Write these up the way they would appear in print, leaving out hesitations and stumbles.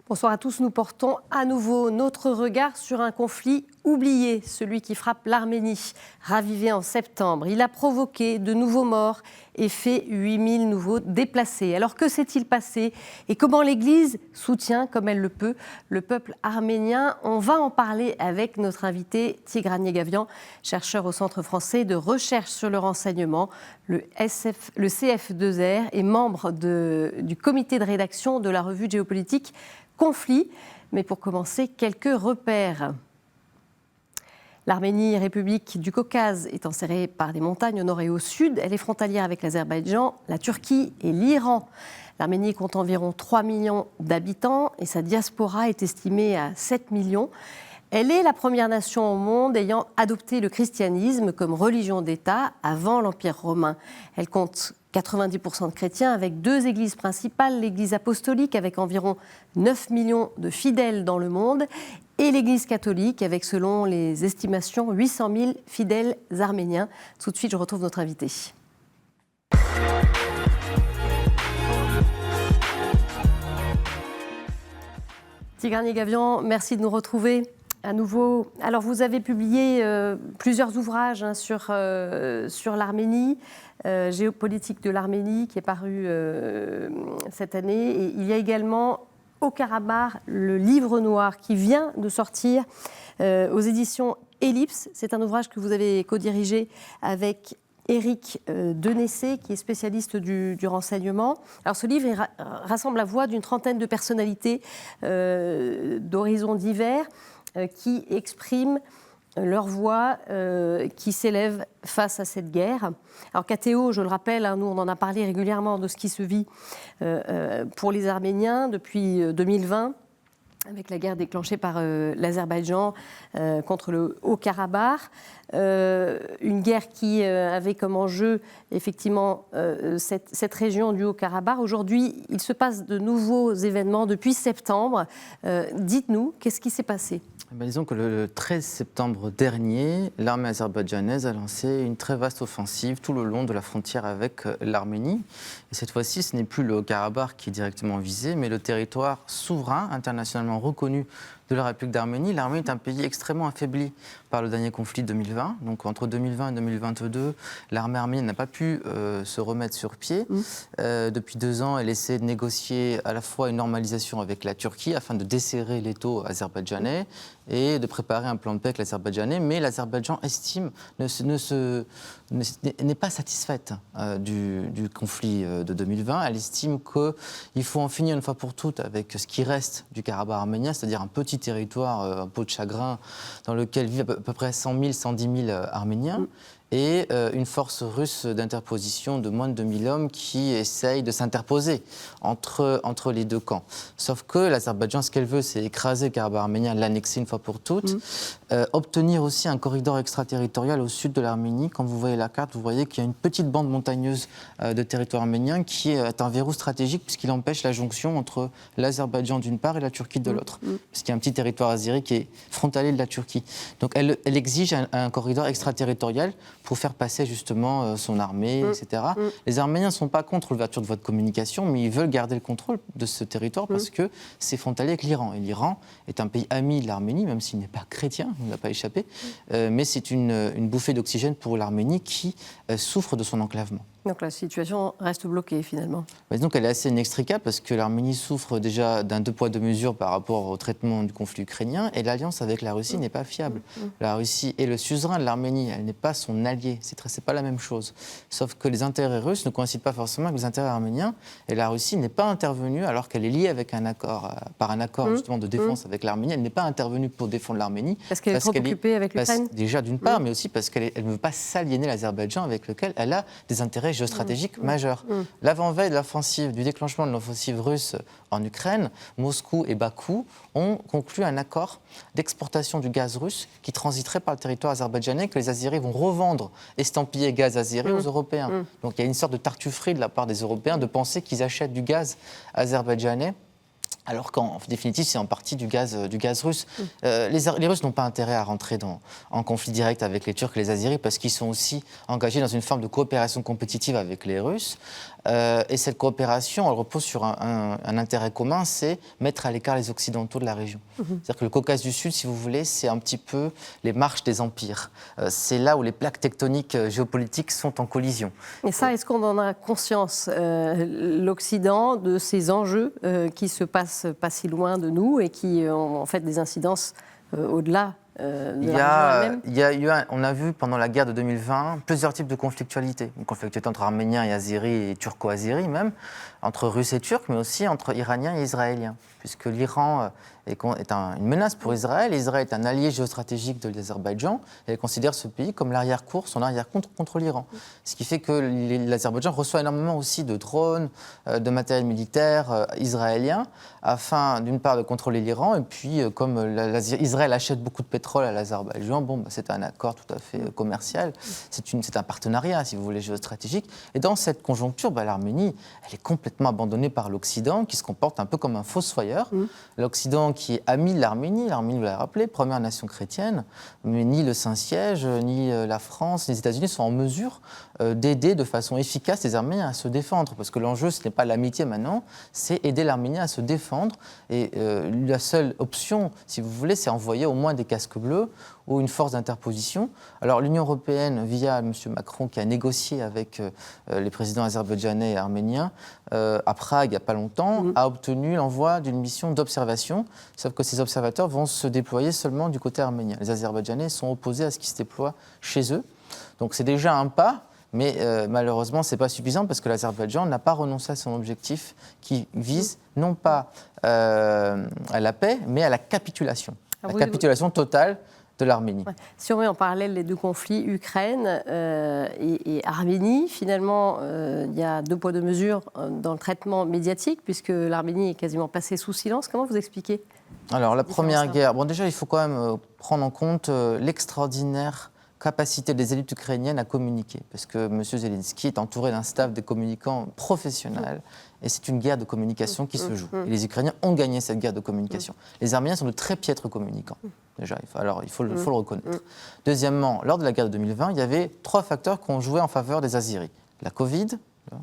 Bonsoir à tous. Nous portons à nouveau notre regard sur un conflit oublié, celui qui frappe l'Arménie, ravivé en septembre. Il a provoqué de nouveaux morts et fait 8000 nouveaux déplacés. Alors que s'est-il passé et comment l'Église soutient, comme elle le peut, le peuple arménien? On va en parler avec notre invité Tigran Yegavian, chercheur au Centre français de recherche sur le renseignement, le CF2R, et membre du comité de rédaction de la revue géopolitique Conflit. Mais pour commencer, quelques repères. L'Arménie, république du Caucase, est enserrée par des montagnes au nord et au sud. Elle est frontalière avec l'Azerbaïdjan, la Turquie et l'Iran. L'Arménie compte environ 3 millions d'habitants et sa diaspora est estimée à 7 millions. Elle est la première nation au monde ayant adopté le christianisme comme religion d'État avant l'Empire romain. Elle compte 90% de chrétiens avec 2 églises principales, l'église apostolique avec environ 9 millions de fidèles dans le monde et l'église catholique avec, selon les estimations, 800 000 fidèles arméniens. Tout de suite, je retrouve notre invité. Tigran Yegavian, merci de nous retrouver à nouveau. Alors, vous avez publié plusieurs ouvrages sur l'Arménie, géopolitique de l'Arménie, qui est paru cette année. Et il y a également Au Karabakh, le livre noir, qui vient de sortir aux éditions Ellipse. C'est un ouvrage que vous avez co-dirigé avec Éric Denessé, qui est spécialiste du renseignement. Alors, ce livre rassemble la voix d'une trentaine de personnalités d'horizons divers qui expriment leur voix, qui s'élève face à cette guerre. Alors KTO, je le rappelle, nous on en a parlé régulièrement de ce qui se vit pour les Arméniens depuis 2020, avec la guerre déclenchée par l'Azerbaïdjan contre le Haut-Karabakh. Une guerre qui avait comme enjeu effectivement cette région du Haut-Karabakh. Aujourd'hui, il se passe de nouveaux événements depuis septembre. Dites-nous, qu'est-ce qui s'est passé ? Disons que le 13 septembre dernier, l'armée azerbaïdjanaise a lancé une très vaste offensive tout le long de la frontière avec l'Arménie. Et cette fois-ci, ce n'est plus le Haut-Karabakh qui est directement visé, mais le territoire souverain, internationalement reconnu de la République d'Arménie. L'Arménie est un pays extrêmement affaibli par le dernier conflit de 2020. Donc entre 2020 et 2022, l'armée arménienne n'a pas pu se remettre sur pied. Depuis 2 ans, elle essaie de négocier à la fois une normalisation avec la Turquie afin de desserrer l'étau azerbaïdjanais et de préparer un plan de paix avec l'Azerbaïdjanais. Mais l'Azerbaïdjan estime, n'est pas satisfaite du conflit de 2020. Elle estime qu'il faut en finir une fois pour toutes avec ce qui reste du Karabakh arménien, c'est-à-dire un petit territoire, un pot de chagrin, dans lequel vivent à peu près 100 000, 110 000 Arméniens. Et une force russe d'interposition de moins de 2000 hommes qui essaye de s'interposer entre les deux camps. Sauf que l'Azerbaïdjan, ce qu'elle veut, c'est écraser le Karabakh arménien, l'annexer une fois pour toutes, obtenir aussi un corridor extraterritorial au sud de l'Arménie. Quand vous voyez la carte, vous voyez qu'il y a une petite bande montagneuse de territoire arménien qui est un verrou stratégique puisqu'il empêche la jonction entre l'Azerbaïdjan d'une part et la Turquie de l'autre. Parce qu'il y a un petit territoire azéri qui est frontalier de la Turquie. Donc elle exige un corridor extraterritorial pour faire passer justement son armée, etc. Les Arméniens ne sont pas contre l'ouverture de voies de communication, mais ils veulent garder le contrôle de ce territoire parce que c'est frontalier avec l'Iran. Et l'Iran est un pays ami de l'Arménie, même s'il n'est pas chrétien, il n'a pas échappé, mais c'est une bouffée d'oxygène pour l'Arménie qui souffre de son enclavement. Donc la situation reste bloquée finalement. Donc elle est assez inextricable parce que l'Arménie souffre déjà d'un 2 poids 2 mesures par rapport au traitement du conflit ukrainien et l'alliance avec la Russie n'est pas fiable. La Russie est le suzerain de l'Arménie, elle n'est pas son allié, c'est pas la même chose. Sauf que les intérêts russes ne coïncident pas forcément avec les intérêts arméniens et la Russie n'est pas intervenue alors qu'elle est liée avec par un accord justement de défense avec l'Arménie. Elle n'est pas intervenue pour défendre l'Arménie. Parce qu'elle est trop occupée avec l'Ukraine. Déjà d'une part, mais aussi parce qu'elle ne veut pas s'aliéner l'Azerbaïdjan avec lequel elle a des intérêts géostratégiques majeurs. L'avant-veille de l'offensive, du déclenchement de l'offensive russe en Ukraine, Moscou et Bakou ont conclu un accord d'exportation du gaz russe qui transiterait par le territoire azerbaïdjanais, que les Azéris vont revendre estampillé gaz azéri aux Européens. Donc il y a une sorte de tartufferie de la part des Européens de penser qu'ils achètent du gaz azerbaïdjanais alors qu'en définitive, c'est en partie du gaz russe. Les Russes n'ont pas intérêt à rentrer en conflit direct avec les Turcs et les Azeris parce qu'ils sont aussi engagés dans une forme de coopération compétitive avec les Russes. Et cette coopération, elle repose sur un intérêt commun, c'est mettre à l'écart les Occidentaux de la région. C'est-à-dire que le Caucase du Sud, si vous voulez, c'est un petit peu les marches des empires. C'est là où les plaques tectoniques géopolitiques sont en collision. Et ça, est-ce qu'on en a conscience, l'Occident, de ces enjeux qui se passent pas si loin de nous et qui ont en fait des incidences au-delà de la région elle-même? On a vu pendant la guerre de 2020 plusieurs types de conflictualité. Une conflictualité entre Arméniens et Azéris et Turco-Azéris même, entre Russes et Turcs, mais aussi entre Iraniens et Israéliens. Puisque l'Iran est une menace pour Israël. Israël est un allié géostratégique de l'Azerbaïdjan et elle considère ce pays comme son arrière-cour contre l'Iran. Ce qui fait que l'Azerbaïdjan reçoit énormément aussi de drones, de matériel militaire israélien, afin d'une part de contrôler l'Iran, et puis comme Israël achète beaucoup de pétrole à l'Azerbaïdjan, c'est un accord tout à fait commercial, c'est un partenariat, si vous voulez, géostratégique. Et dans cette conjoncture, l'Arménie, elle est complètement abandonnée par l'Occident, qui se comporte un peu comme un fossoyeur. L'Occident qui est ami de l'Arménie, vous l'avez rappelé, première nation chrétienne, mais ni le Saint-Siège, ni la France, ni les États-Unis sont en mesure d'aider de façon efficace les Arméniens à se défendre. Parce que l'enjeu, ce n'est pas l'amitié maintenant, c'est aider l'Arménien à se défendre. Et la seule option, si vous voulez, c'est envoyer au moins des casques bleus ou une force d'interposition. Alors l'Union européenne, via M. Macron, qui a négocié avec les présidents azerbaïdjanais et arméniens, à Prague, il n'y a pas longtemps, a obtenu l'envoi d'une mission d'observation, sauf que ces observateurs vont se déployer seulement du côté arménien. Les Azerbaïdjanais sont opposés à ce qui se déploie chez eux. Donc c'est déjà un pas, mais malheureusement, ce n'est pas suffisant parce que l'Azerbaïdjan n'a pas renoncé à son objectif qui vise non pas à la paix, mais à la capitulation. La capitulation totale de l'Arménie. Ouais. Si on met en parallèle les deux conflits, Ukraine et Arménie, finalement, il y a deux poids, deux mesures dans le traitement médiatique, puisque l'Arménie est quasiment passée sous silence. Comment vous expliquez? Alors, la première guerre, déjà, il faut quand même prendre en compte l'extraordinaire capacité des élites ukrainiennes à communiquer, parce que M. Zelensky est entouré d'un staff de communicants professionnels, et c'est une guerre de communication qui se joue. Et les Ukrainiens ont gagné cette guerre de communication. Les Arméniens sont de très piètres communicants, déjà, il faut le reconnaître. Deuxièmement, lors de la guerre de 2020, il y avait trois facteurs qui ont joué en faveur des Azéris. La Covid,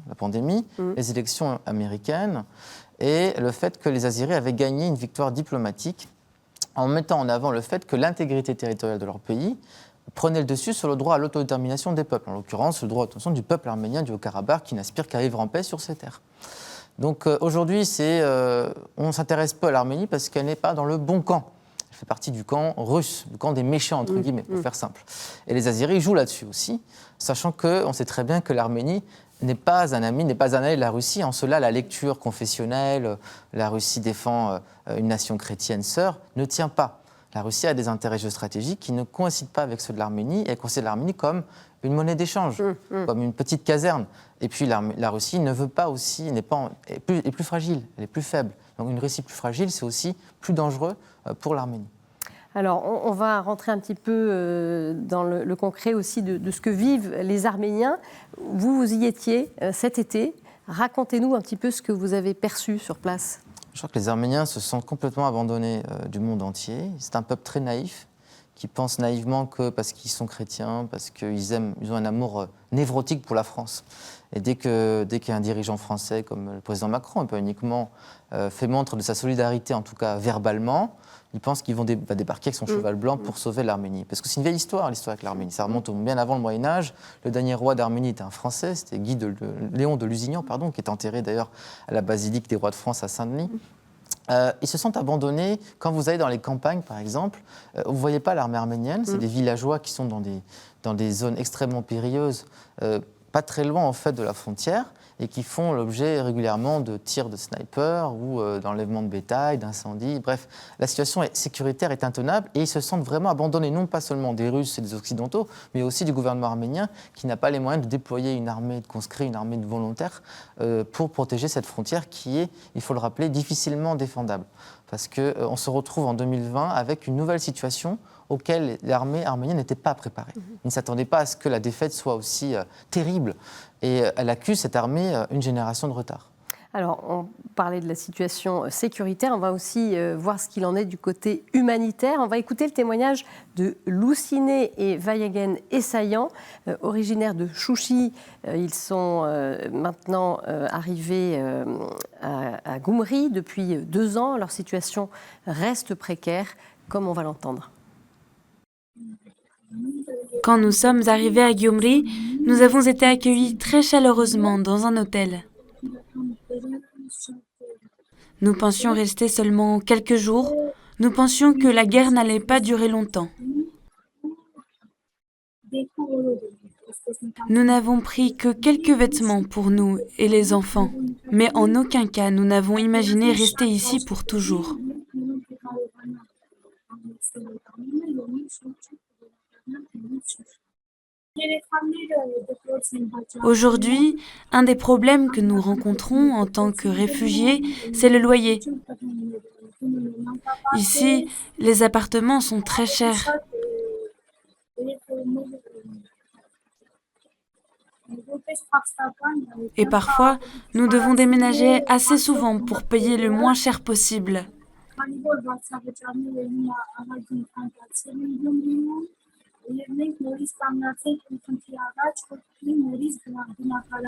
la pandémie, les élections américaines, et le fait que les Azéris avaient gagné une victoire diplomatique en mettant en avant le fait que l'intégrité territoriale de leur pays prenait le dessus sur le droit à l'autodétermination des peuples, en l'occurrence le droit du peuple arménien du Haut-Karabakh qui n'aspire qu'à vivre en paix sur ces terres. Donc aujourd'hui, on s'intéresse peu à l'Arménie parce qu'elle n'est pas dans le bon camp. Elle fait partie du camp russe, du camp des méchants, entre guillemets, pour faire simple. Et les Azéris jouent là-dessus aussi, sachant qu'on sait très bien que l'Arménie n'est pas un ami, n'est pas un allié de la Russie. En cela, la lecture confessionnelle, la Russie défend une nation chrétienne sœur, ne tient pas. La Russie a des intérêts géostratégiques qui ne coïncident pas avec ceux de l'Arménie et elle considère l'Arménie comme une monnaie d'échange, comme une petite caserne. Et puis la Russie ne veut pas aussi, est plus fragile, elle est plus faible. Donc une Russie plus fragile, c'est aussi plus dangereux pour l'Arménie. Alors, on va rentrer un petit peu dans le concret aussi de ce que vivent les Arméniens. Vous y étiez cet été. Racontez-nous un petit peu ce que vous avez perçu sur place. Je crois que les Arméniens se sentent complètement abandonnés du monde entier. C'est un peuple très naïf, qui pense naïvement que parce qu'ils sont chrétiens, parce qu'ils ont un amour névrotique pour la France. Et dès qu'il y a un dirigeant français comme le président Macron, un peu uniquement fait montre de sa solidarité, en tout cas verbalement, il pense qu'il va débarquer avec son cheval blanc pour sauver l'Arménie. Parce que c'est une vieille histoire, l'histoire avec l'Arménie. Ça remonte bien avant le Moyen-Âge. Le dernier roi d'Arménie était un Français, c'était Léon de Lusignan, qui est enterré d'ailleurs à la basilique des rois de France à Saint-Denis. Ils se sentent abandonnés. Quand vous allez dans les campagnes, par exemple, vous ne voyez pas l'armée arménienne. C'est des villageois qui sont dans des zones extrêmement périlleuses, pas très loin en fait de la frontière, et qui font l'objet régulièrement de tirs de snipers ou d'enlèvements de bétail, d'incendies. Bref, la situation sécuritaire est intenable et ils se sentent vraiment abandonnés, non pas seulement des Russes et des Occidentaux, mais aussi du gouvernement arménien qui n'a pas les moyens de déployer une armée de conscrits, une armée de volontaires pour protéger cette frontière qui est, il faut le rappeler, difficilement défendable. Parce qu'on se retrouve en 2020 avec une nouvelle situation auquel l'armée arménienne n'était pas préparée. Ils ne s'attendaient pas à ce que la défaite soit aussi terrible. Et elle accuse, cette armée, une génération de retard. Alors, on parlait de la situation sécuritaire, on va aussi voir ce qu'il en est du côté humanitaire. On va écouter le témoignage de Louciné et Vayagen Essayan, originaires de Chouchi. Ils sont maintenant arrivés à Goumri depuis 2 ans. Leur situation reste précaire, comme on va l'entendre. Quand nous sommes arrivés à Gyumri, nous avons été accueillis très chaleureusement dans un hôtel. Nous pensions rester seulement quelques jours. Nous pensions que la guerre n'allait pas durer longtemps. Nous n'avons pris que quelques vêtements pour nous et les enfants, mais en aucun cas nous n'avons imaginé rester ici pour toujours. Aujourd'hui, un des problèmes que nous rencontrons en tant que réfugiés, c'est le loyer. Ici, les appartements sont très chers. Et parfois, nous devons déménager assez souvent pour payer le moins cher possible.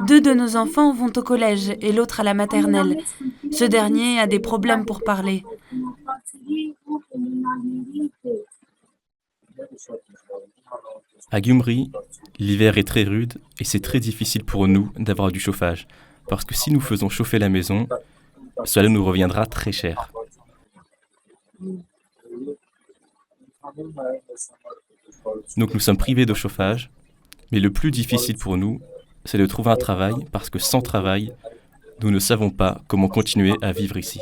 Deux de nos enfants vont au collège et l'autre à la maternelle. Ce dernier a des problèmes pour parler. À Gyumri, l'hiver est très rude et c'est très difficile pour nous d'avoir du chauffage, parce que si nous faisons chauffer la maison, cela nous reviendra très cher. Donc nous sommes privés de chauffage, mais le plus difficile pour nous, c'est de trouver un travail, parce que sans travail, nous ne savons pas comment continuer à vivre ici.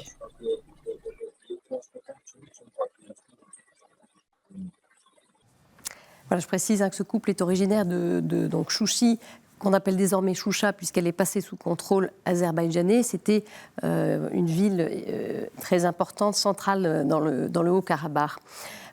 Voilà, je précise que ce couple est originaire de donc Chouchi, qu'on appelle désormais Choucha, puisqu'elle est passée sous contrôle azerbaïdjanais. C'était une ville très importante, centrale dans le Haut-Karabakh.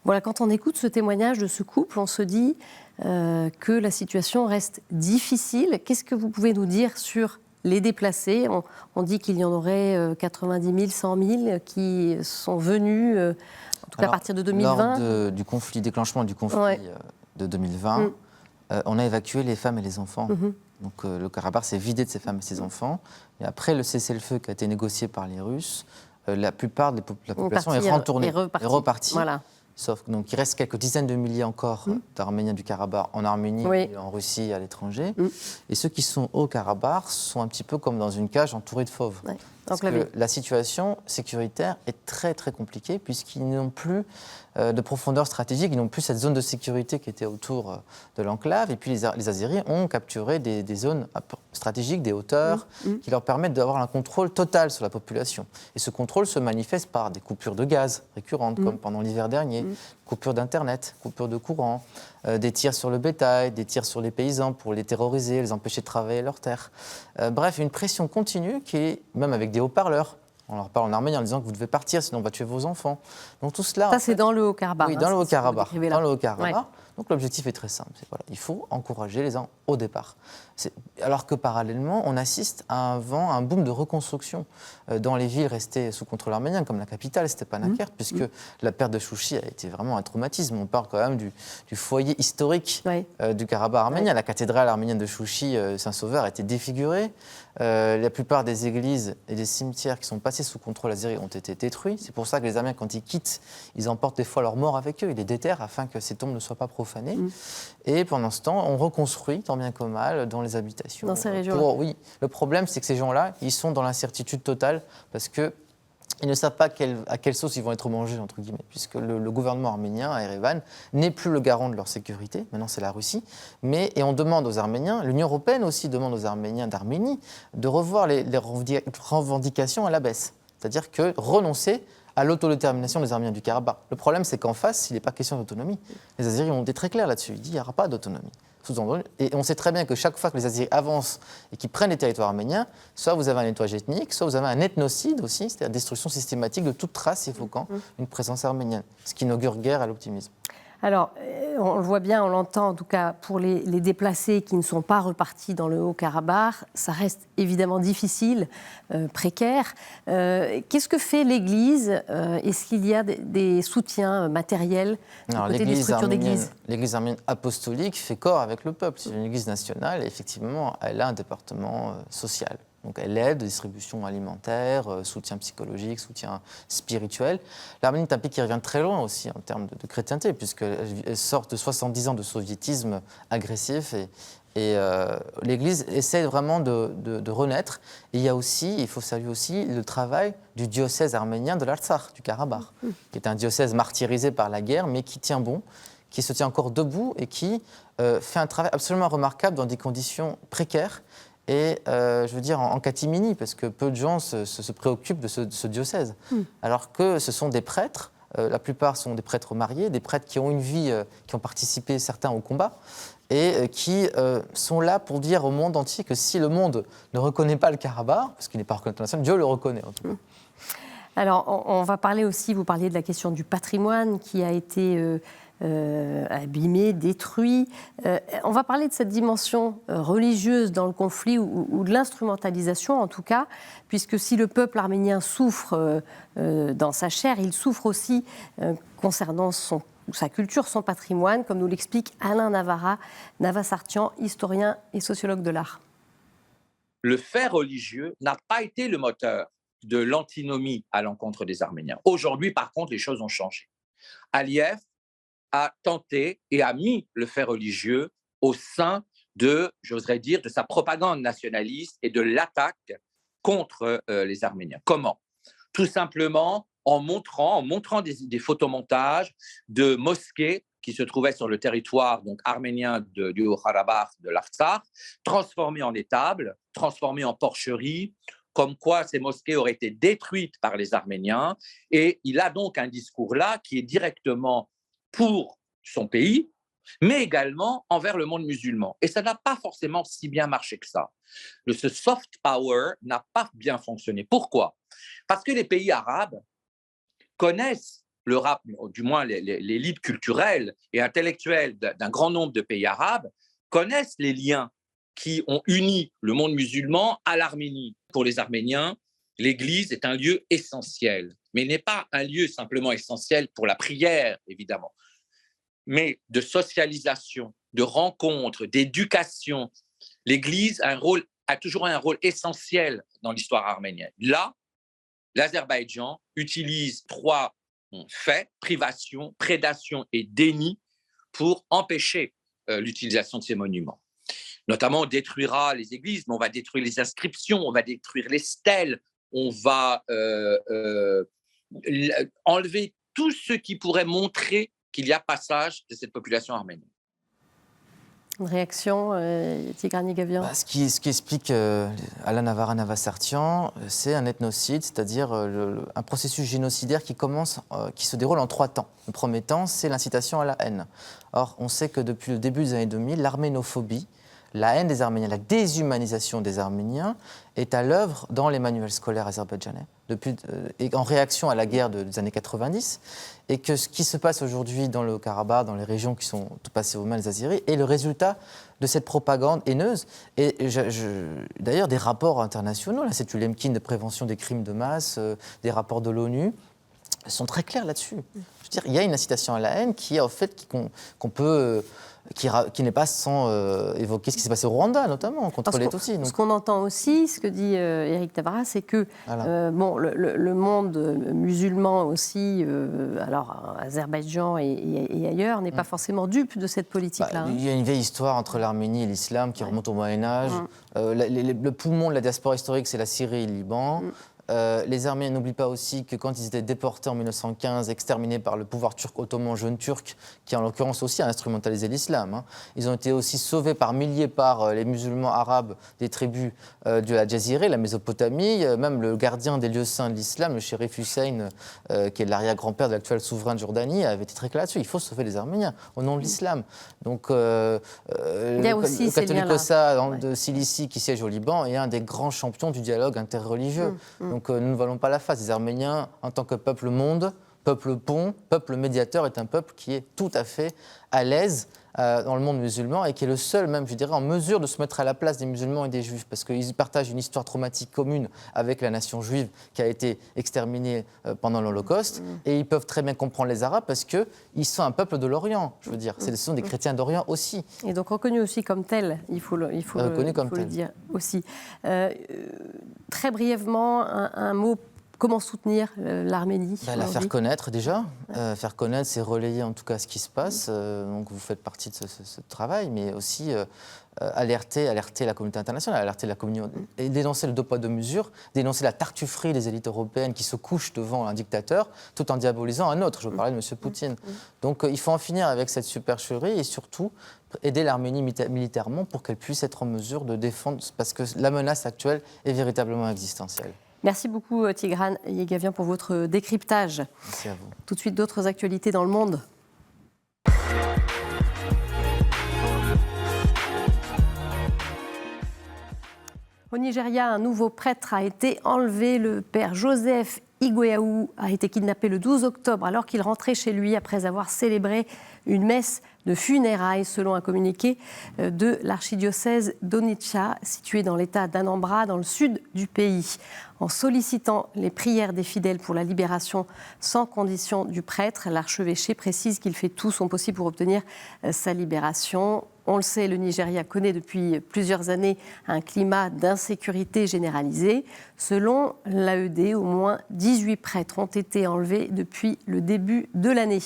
Voilà, quand on écoute ce témoignage de ce couple, on se dit que la situation reste difficile. Qu'est-ce que vous pouvez nous dire sur les déplacés? On dit qu'il y en aurait 90 000, 100 000 qui sont venus, en tout cas à partir de 2020. Lors du déclenchement du conflit de 2020, on a évacué les femmes et les enfants. Donc le Karabakh s'est vidé de ses femmes et ses enfants. Et après le cessez-le-feu qui a été négocié par les Russes, la plupart de la population est retournée, est repartie. Voilà. Sauf donc il reste quelques dizaines de milliers encore d'Arméniens du Karabakh en Arménie et en Russie et à l'étranger. Et ceux qui sont au Karabakh sont un petit peu comme dans une cage entourée de fauves. Parce que la situation sécuritaire est très très compliquée puisqu'ils n'ont plus de profondeur stratégique, ils n'ont plus cette zone de sécurité qui était autour de l'enclave. Et puis les Azéris ont capturé des zones stratégiques, des hauteurs, qui leur permettent d'avoir un contrôle total sur la population. Et ce contrôle se manifeste par des coupures de gaz récurrentes, comme pendant l'hiver dernier, coupures d'Internet, coupures de courant, des tirs sur le bétail, des tirs sur les paysans pour les terroriser, les empêcher de travailler leurs terres. Bref, une pression continue qui est, même avec des haut-parleurs, on leur parle en arménien en disant que vous devez partir, sinon on va tuer vos enfants. Donc tout cela... Ça, c'est dans le Haut-Karabakh. Oui, dans le Haut-Karabakh. Dans le Haut-Karabakh. Ouais. Donc l'objectif est très simple. Il faut encourager les gens au départ. Alors que parallèlement, on assiste à un boom de reconstruction dans les villes restées sous contrôle arménien, comme la capitale, Stepanakert, puisque la perte de Chouchi a été vraiment un traumatisme. On parle quand même du foyer historique du Karabakh arménien. La cathédrale arménienne de Chouchi, Saint-Sauveur, a été défigurée. La plupart des églises et des cimetières qui sont passés sous contrôle azéri ont été détruits. C'est pour ça que les Arméniens, quand ils quittent, ils emportent des fois leurs morts avec eux. Ils les déterrent afin que ces tombes ne soient pas profanées. Et pendant ce temps, on reconstruit, tant bien que mal, dans les habitations. Dans ces régions. Oui. Le problème, c'est que ces gens-là, ils sont dans l'incertitude totale parce que ils ne savent pas à quelle sauce ils vont être mangés, entre guillemets, puisque le gouvernement arménien à Erevan n'est plus le garant de leur sécurité. Maintenant, c'est la Russie. Et on demande aux Arméniens, l'Union européenne aussi demande aux Arméniens d'Arménie de revoir les revendications à la baisse. C'est-à-dire que renoncer à l'autodétermination des Arméniens du Karabakh. Le problème, c'est qu'en face, il n'est pas question d'autonomie. Les Azéris ont été très clairs là-dessus. Ils disent qu'il n'y aura pas d'autonomie. Et on sait très bien que chaque fois que les Azéris avancent et qu'ils prennent les territoires arméniens, soit vous avez un nettoyage ethnique, soit vous avez un ethnocide aussi, c'est-à-dire destruction systématique de toute trace évoquant une présence arménienne, ce qui n'augure guère à l'optimisme. Alors, on le voit bien, on l'entend, en tout cas pour les déplacés qui ne sont pas repartis dans le Haut-Karabakh, ça reste évidemment difficile, précaire. Qu'est-ce que fait l'Église? Est-ce qu'il y a des soutiens matériels du côté des structures d'Église? L'Église arménienne apostolique fait corps avec le peuple. C'est une Église nationale et effectivement, elle a un département social. Donc elle aide, distribution alimentaire, soutien psychologique, soutien spirituel. L'Arménie est un pays qui revient très loin aussi en termes de chrétienté, puisqu'elle sort de 70 ans de soviétisme agressif et l'Église essaie vraiment de renaître. Et il y a aussi, il faut saluer aussi, le travail du diocèse arménien de l'Artsakh, du Karabakh, qui est un diocèse martyrisé par la guerre, mais qui tient bon, qui se tient encore debout et qui fait un travail absolument remarquable dans des conditions précaires. Et je veux dire en catimini, parce que peu de gens se préoccupent de ce diocèse. Alors que ce sont des prêtres, la plupart sont des prêtres mariés, des prêtres qui ont une vie, qui ont participé certains au combat, et qui sont là pour dire au monde entier que si le monde ne reconnaît pas le Karabakh, parce qu'il n'est pas reconnu international, Dieu le reconnaît en tout cas. Alors, on va parler aussi, vous parliez de la question du patrimoine qui a été abîmé, détruit. On va parler de cette dimension religieuse dans le conflit ou de l'instrumentalisation en tout cas, puisque si le peuple arménien souffre dans sa chair, il souffre aussi concernant sa culture, son patrimoine, comme nous l'explique Alain Navassartian, historien et sociologue de l'art. Le fait religieux n'a pas été le moteur de l'antinomie à l'encontre des Arméniens. Aujourd'hui, par contre, les choses ont changé. Aliyev a tenté et a mis le fait religieux au sein j'oserais dire, de sa propagande nationaliste et de l'attaque contre les Arméniens. Comment? Tout simplement en montrant des photomontages de mosquées qui se trouvaient sur le territoire donc, arménien du Haut-Karabakh, de l'Artsakh, transformées en étables, transformées en porcheries, comme quoi ces mosquées auraient été détruites par les Arméniens. Et il a donc un discours là qui est directement pour son pays, mais également envers le monde musulman. Et ça n'a pas forcément si bien marché que ça. Ce soft power n'a pas bien fonctionné. Pourquoi? Parce que les pays arabes connaissent le rap, du moins l'élite culturelle et intellectuelle d'un grand nombre de pays arabes, connaissent les liens qui ont uni le monde musulman à l'Arménie. Pour les Arméniens, l'Église est un lieu essentiel, mais n'est pas un lieu simplement essentiel pour la prière, évidemment, mais de socialisation, de rencontre, d'éducation. L'Église a toujours un rôle essentiel dans l'histoire arménienne. Là, l'Azerbaïdjan utilise 3 faits, privation, prédation et déni, pour empêcher l'utilisation de ces monuments. Notamment, on détruira les églises, mais on va détruire les inscriptions, on va détruire les stèles, on va enlever tout ce qui pourrait montrer qu'il y a passage de cette population arménienne. Une réaction, Tigran Yegavian? Ce qui explique Alain Navassartian, c'est un ethnocide, c'est-à-dire un processus génocidaire qui se déroule en 3 temps. Le premier temps, c'est l'incitation à la haine. Or, on sait que depuis le début des années 2000, l'arménophobie, la haine des Arméniens, la déshumanisation des Arméniens est à l'œuvre dans les manuels scolaires azerbaïdjanais, et en réaction à la guerre des années 90, et que ce qui se passe aujourd'hui dans le Haut-Karabakh, dans les régions qui sont passées aux mains des Azéris, est le résultat de cette propagande haineuse. Et d'ailleurs, des rapports internationaux, l'Institut Lemkin de prévention des crimes de masse, des rapports de l'ONU, sont très clairs là-dessus. Je veux dire, il y a une incitation à la haine qui est en fait qu'on peut... qui n'est pas sans évoquer ce qui s'est passé au Rwanda, notamment, contre les Tutsis. Ce qu'on entend aussi, ce que dit Éric Tabarra, c'est que le monde musulman aussi, alors Azerbaïdjan et ailleurs, n'est pas forcément dupe de cette politique-là. Il y a une vieille histoire entre l'Arménie et l'islam qui remonte au Moyen-Âge. Le poumon de la diaspora historique, c'est la Syrie et le Liban. Les Arméniens n'oublient pas aussi que quand ils étaient déportés en 1915, exterminés par le pouvoir turc ottoman, jeune turc, qui en l'occurrence aussi a instrumentalisé l'islam, ils ont été aussi sauvés par milliers par les musulmans arabes des tribus de la Jaziré, la Mésopotamie, même le gardien des lieux saints de l'islam, le shérif Hussein, qui est l'arrière-grand-père de l'actuel souverain de Jordanie, avait été très clair là-dessus. Il faut sauver les Arméniens au nom de l'islam. Donc le catholicosa de Cilicie, qui siège au Liban, est un des grands champions du dialogue interreligieux. Donc nous ne voilons pas la face. Les Arméniens, en tant que peuple monde, peuple pont, peuple médiateur est un peuple qui est tout à fait à l'aise dans le monde musulman et qui est le seul, même, je dirais, en mesure de se mettre à la place des musulmans et des juifs, parce qu'ils partagent une histoire traumatique commune avec la nation juive qui a été exterminée pendant l'Holocauste, et ils peuvent très bien comprendre les Arabes parce qu'ils sont un peuple de l'Orient, je veux dire. Ce sont des chrétiens d'Orient aussi. Et donc reconnus aussi comme tels, il faut le dire aussi. Très brièvement, un mot. Comment soutenir l'Arménie? La faire connaître déjà. Faire connaître, c'est relayer en tout cas ce qui se passe. Donc vous faites partie de ce travail, mais aussi alerter la communauté internationale, alerter la communauté, et dénoncer le deux poids deux mesures, dénoncer la tartufferie des élites européennes qui se couchent devant un dictateur tout en diabolisant un autre. Je parlais de M. Poutine. Donc il faut en finir avec cette supercherie et surtout aider l'Arménie militairement pour qu'elle puisse être en mesure de défendre, parce que la menace actuelle est véritablement existentielle. Merci beaucoup Tigran Yegavian pour votre décryptage. Merci à vous. Tout de suite, d'autres actualités dans le monde. Au Nigeria, un nouveau prêtre a été enlevé. Le père Joseph Igweaou a été kidnappé le 12 octobre alors qu'il rentrait chez lui après avoir célébré une messe de funérailles, selon un communiqué de l'archidiocèse d'Onitsha, situé dans l'état d'Anambra, dans le sud du pays. En sollicitant les prières des fidèles pour la libération sans condition du prêtre, l'archevêché précise qu'il fait tout son possible pour obtenir sa libération. On le sait, le Nigeria connaît depuis plusieurs années un climat d'insécurité généralisé. Selon l'AED, au moins 18 prêtres ont été enlevés depuis le début de l'année.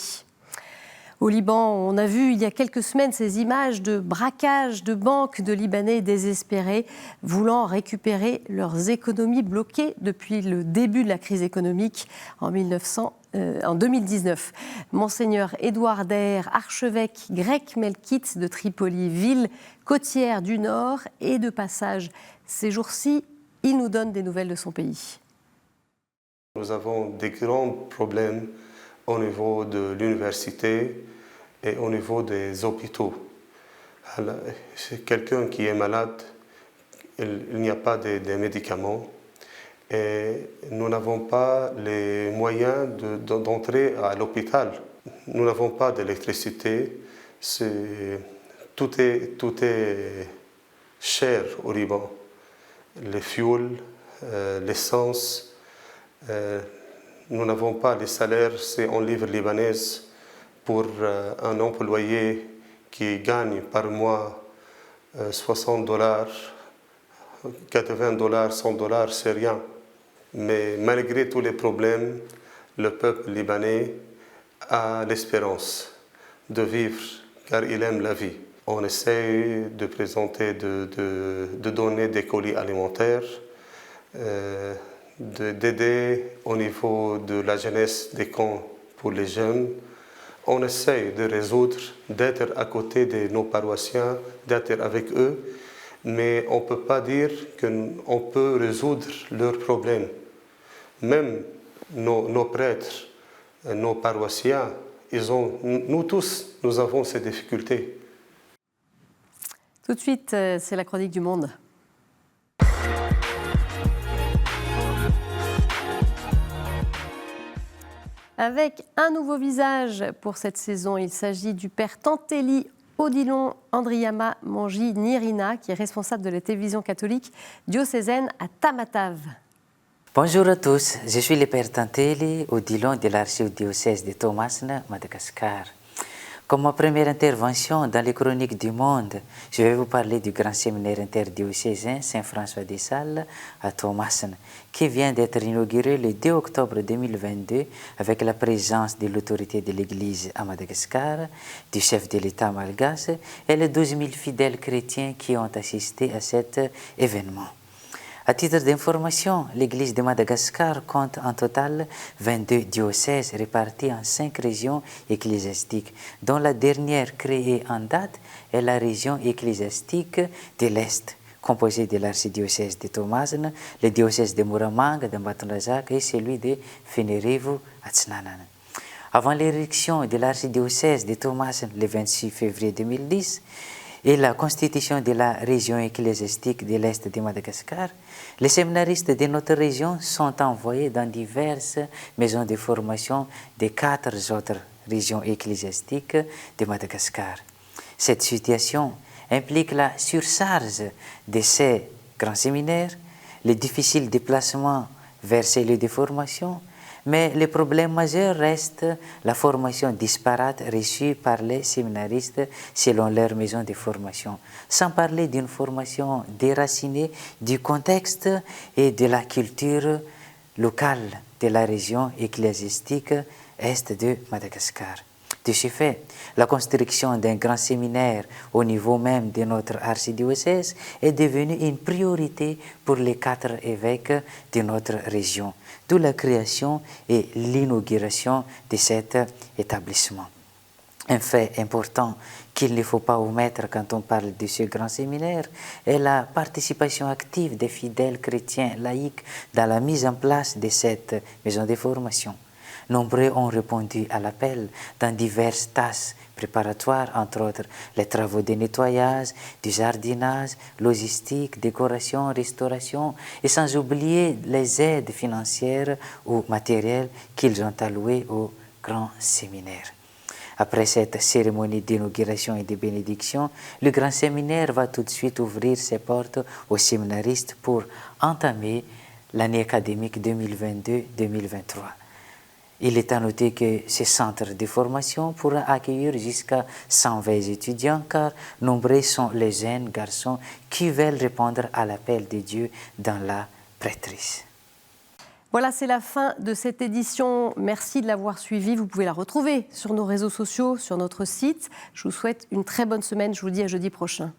Au Liban, on a vu il y a quelques semaines ces images de braquage de banques de Libanais désespérés voulant récupérer leurs économies bloquées depuis le début de la crise économique en 2019. Monseigneur Édouard Daher, archevêque grec melkite de Tripoli, ville côtière du Nord et de passage ces jours-ci, il nous donne des nouvelles de son pays. Nous avons des grands problèmes au niveau de l'université et au niveau des hôpitaux. C'est quelqu'un qui est malade, il n'y a pas de médicaments et nous n'avons pas les moyens d'entrer à l'hôpital. Nous n'avons pas d'électricité, tout est cher au Liban. Les fuels, l'essence, nous n'avons pas les salaires, c'est en livres libanaises pour un employé qui gagne par mois $60, $80, $100, c'est rien. Mais malgré tous les problèmes, le peuple libanais a l'espérance de vivre car il aime la vie. On essaie de présenter, de donner des colis alimentaires, d'aider au niveau de la jeunesse des camps pour les jeunes. On essaie de résoudre, d'être à côté de nos paroissiens, d'être avec eux, mais on ne peut pas dire qu'on peut résoudre leurs problèmes. Même nos prêtres, nos paroissiens, nous tous, nous avons ces difficultés. Tout de suite, c'est la chronique du Monde. Avec un nouveau visage pour cette saison, il s'agit du père Tanteli Odilon Andriyama Manji Nirina, qui est responsable de la télévision catholique diocésaine à Tamatave. Bonjour à tous, je suis le père Tanteli Odilon de l'archidiocèse de Thomasne, Madagascar. Comme ma première intervention dans les chroniques du Monde, je vais vous parler du grand séminaire interdiocésain Saint-François de Sales à Thomasne, qui vient d'être inauguré le 2 octobre 2022 avec la présence de l'autorité de l'Église à Madagascar, du chef de l'État malgache et les 12 000 fidèles chrétiens qui ont assisté à cet événement. À titre d'information, l'Église de Madagascar compte en total 22 diocèses répartis en 5 régions ecclésiastiques, dont la dernière créée en date est la région ecclésiastique de l'Est, composée de l'archidiocèse de Thomasne, le diocèse de Muramanga, de Mbatonrazaka et celui de Fenerivo à Tsnanana. Avant l'érection de l'archidiocèse de Thomasne le 26 février 2010, et la constitution de la région ecclésiastique de l'Est de Madagascar, les séminaristes de notre région sont envoyés dans diverses maisons de formation des 4 autres régions ecclésiastiques de Madagascar. Cette situation implique la surcharge de ces grands séminaires, les difficiles déplacements vers ces lieux de formation, mais le problème majeur reste la formation disparate reçue par les séminaristes selon leur maison de formation, sans parler d'une formation déracinée du contexte et de la culture locale de la région ecclésiastique est de Madagascar. De ce fait, la construction d'un grand séminaire au niveau même de notre archidiocèse est devenue une priorité pour les 4 évêques de notre région, d'où la création et l'inauguration de cet établissement. Un fait important qu'il ne faut pas omettre quand on parle de ce grand séminaire est la participation active des fidèles chrétiens laïcs dans la mise en place de cette maison de formation. Nombreux ont répondu à l'appel dans diverses tâches préparatoires, entre autres les travaux de nettoyage, du jardinage, logistique, décoration, restauration, et sans oublier les aides financières ou matérielles qu'ils ont allouées au grand séminaire. Après cette cérémonie d'inauguration et de bénédiction, le grand séminaire va tout de suite ouvrir ses portes aux séminaristes pour entamer l'année académique 2022-2023. Il est à noter que ce centre de formation pourra accueillir jusqu'à 120 étudiants car nombreux sont les jeunes garçons qui veulent répondre à l'appel de Dieu dans la prêtrise. Voilà, c'est la fin de cette édition. Merci de l'avoir suivie. Vous pouvez la retrouver sur nos réseaux sociaux, sur notre site. Je vous souhaite une très bonne semaine. Je vous dis à jeudi prochain.